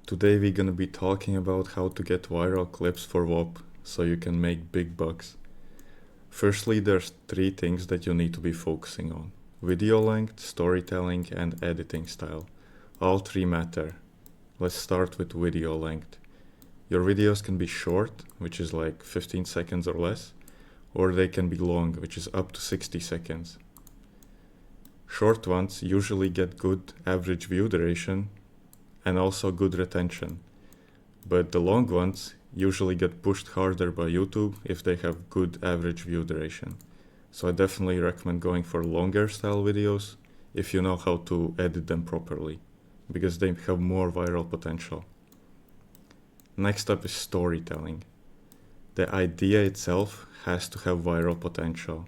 Today we're gonna be talking about how to get viral clips for Whop so you can make big bucks. Firstly, there's three things that you need to be focusing on: video length, storytelling, and editing style. All three matter. Let's start with video length. Your videos can be short, which is like 15 seconds or less, or they can be long, which is up to 60 seconds. Short ones usually get good average view duration and also good retention, but the long ones usually get pushed harder by YouTube if they have good average view duration. So I definitely recommend going for longer style videos if you know how to edit them properly, because they have more viral potential. Next up is storytelling. The idea itself has to have viral potential.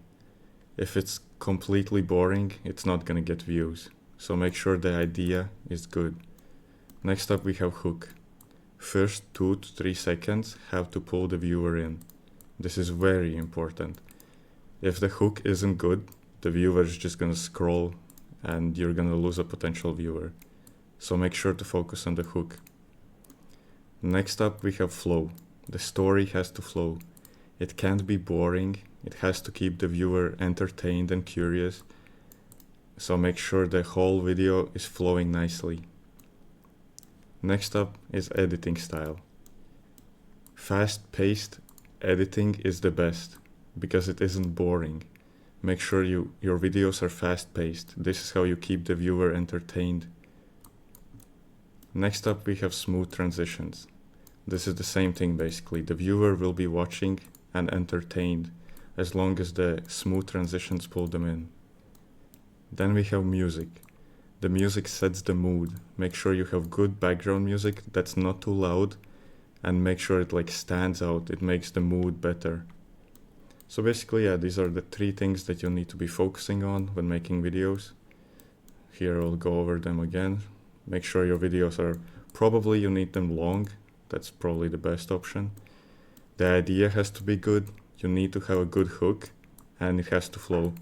If it's completely boring, it's not gonna get views. So make sure the idea is good. Next up we have hook. First 2 to 3 seconds have to pull the viewer in. This is very important. If the hook isn't good, the viewer is just gonna scroll and you're gonna lose a potential viewer. So make sure to focus on the hook. Next up we have flow. The story has to flow. It can't be boring. It has to keep the viewer entertained and curious. So make sure the whole video is flowing nicely. Next up is editing style. Fast-paced editing is the best because it isn't boring. Make sure your videos are fast-paced. This is how you keep the viewer entertained. Next up we have smooth transitions. This is the same thing basically. The viewer will be watching and entertained as long as the smooth transitions pull them in. Then we have music. The music sets the mood. Make sure you have good background music that's not too loud, and make sure it like stands out. It makes the mood better. So basically, yeah, these are the three things that you need to be focusing on when making videos. Here I'll go over them again. Make sure your videos are, probably you need them long. That's probably the best option. The idea has to be good. You need to have a good hook and it has to flow.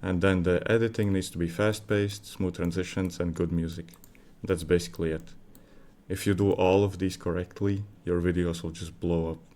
And then the editing needs to be fast-paced, smooth transitions, and good music. That's basically it. If you do all of these correctly, your videos will just blow up.